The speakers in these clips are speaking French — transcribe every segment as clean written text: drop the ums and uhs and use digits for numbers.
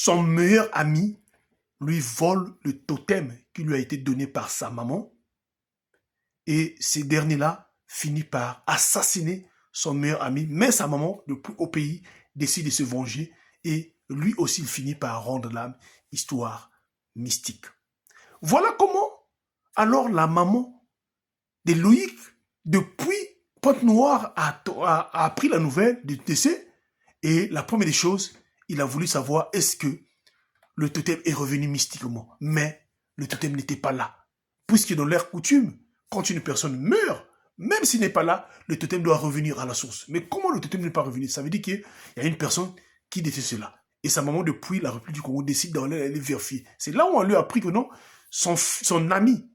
son meilleur ami lui vole le totem qui lui a été donné par sa maman. Et ce dernier-là finit par assassiner son meilleur ami. Mais sa maman, depuis au pays, décide de se venger. Et lui aussi, il finit par rendre l'âme. Histoire mystique. Voilà comment, alors, la maman de Loïc, depuis Pointe-Noire, a appris la nouvelle du décès. Et la première des choses, il a voulu savoir est-ce que le totem est revenu mystiquement. Mais le totem n'était pas là. Puisque dans l'air coutume, quand une personne meurt, même s'il n'est pas là, le totem doit revenir à la source. Mais comment le totem n'est pas revenu? Ça veut dire qu'il y a une personne qui détient cela. Et sa maman, depuis la République du Congo, décide d'aller vérifier. C'est là où on lui a appris que non, son ami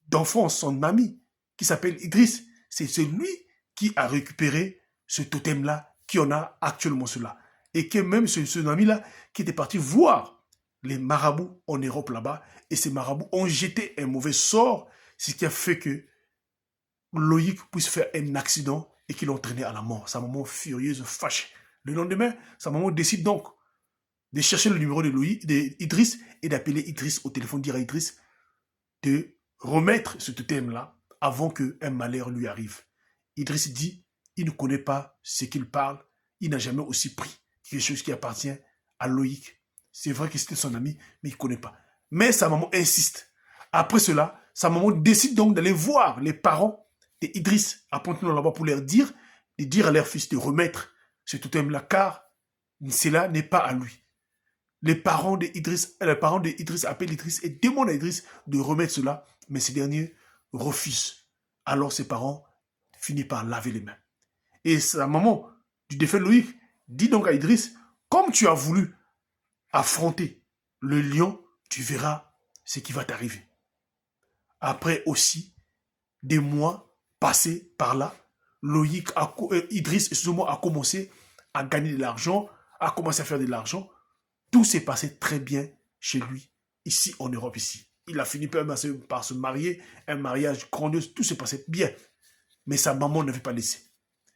d'enfance, son ami, qui s'appelle Idriss, c'est celui qui a récupéré ce totem-là, qui en a actuellement cela. Et que même ce ami-là, qui était parti voir les marabouts en Europe là-bas, et ces marabouts ont jeté un mauvais sort, ce qui a fait que Loïc puisse faire un accident et qu'il l'entraînait à la mort. Sa maman furieuse, fâchée. Le lendemain, sa maman décide donc de chercher le numéro de Loïc, d'Idriss, et d'appeler Idriss au téléphone, dire à Idriss de remettre ce totem-là avant qu'un malheur lui arrive. Idriss dit, il ne connaît pas ce qu'il parle, il n'a jamais aussi pris quelque chose qui appartient à Loïc. C'est vrai que c'était son ami, mais il ne connaît pas. Mais sa maman insiste. Après cela, sa maman décide donc d'aller voir les parents d'Idriss à Pointe-Noire là-bas pour leur dire, de dire à leur fils de remettre ce totem-là, car cela n'est pas à lui. Les parents d'Idriss appellent Idriss et demandent à Idriss de remettre cela, mais ce dernier refuse. Alors ses parents finissent par laver les mains. Et sa maman du défunt Loïc dit donc à Idriss, comme tu as voulu affronter le lion, tu verras ce qui va t'arriver. Après aussi des mois passés par là, Idriss a commencé à gagner de l'argent, a commencé à faire de l'argent. Tout s'est passé très bien chez lui, ici en Europe, ici. Il a fini par se marier, un mariage grandiose, tout s'est passé bien. Mais sa maman ne veut pas laisser.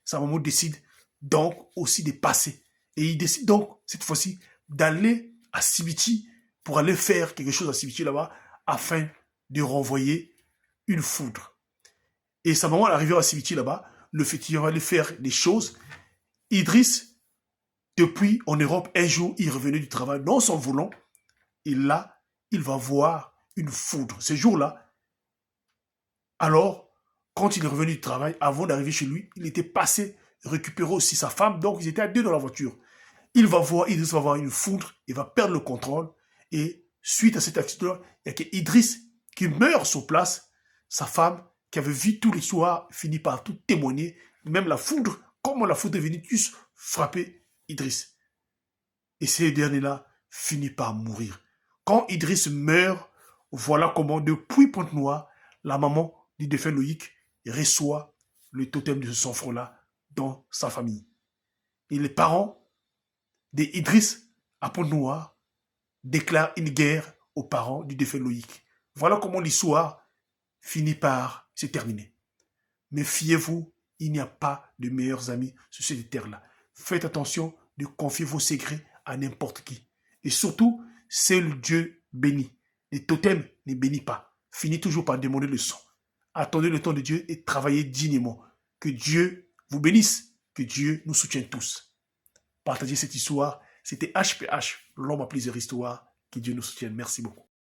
Sa maman décide donc aussi de passer. Et il décide donc, cette fois-ci, d'aller à Sibiti pour aller faire quelque chose à Sibiti là-bas, afin de renvoyer une foudre. Et sa maman, à l'arrivée à Sibiti là-bas, le fait qu'il va aller faire des choses. Idriss, depuis en Europe, un jour, il est revenu du travail dans son volant. Et là, il va voir une foudre. Ce jour-là, alors, quand il est revenu du travail, avant d'arriver chez lui, il était passé récupérer aussi sa femme. Donc, ils étaient à deux dans la voiture. Idriss va voir une foudre, il va perdre le contrôle. Et suite à cet accident, il n'y a qu'Idriss qui meurt sur place. Sa femme, qui avait vu tous les soirs, finit par tout témoigner. Même la foudre, comment la foudre est venue juste frapper Idriss. Et ce dernier-là finit par mourir. Quand Idriss meurt, voilà comment, depuis Pointe-Noire, la maman du défunt Loïc reçoit le totem de ce enfant-là dans sa famille. Et les parents d'Idriss à Pointe-Noire déclarent une guerre aux parents du défunt Loïc. Voilà comment l'histoire finit par se terminer. Mais fiez-vous, il n'y a pas de meilleurs amis sur cette terre-là. Faites attention de confier vos secrets à n'importe qui. Et surtout, seul Dieu bénit. Les totems ne bénissent pas. Finissez toujours par demander le sang. Attendez le temps de Dieu et travaillez dignement. Que Dieu vous bénisse. Que Dieu nous soutienne tous. Partagez cette histoire. C'était HPH, l'homme à plusieurs histoires. Que Dieu nous soutienne. Merci beaucoup.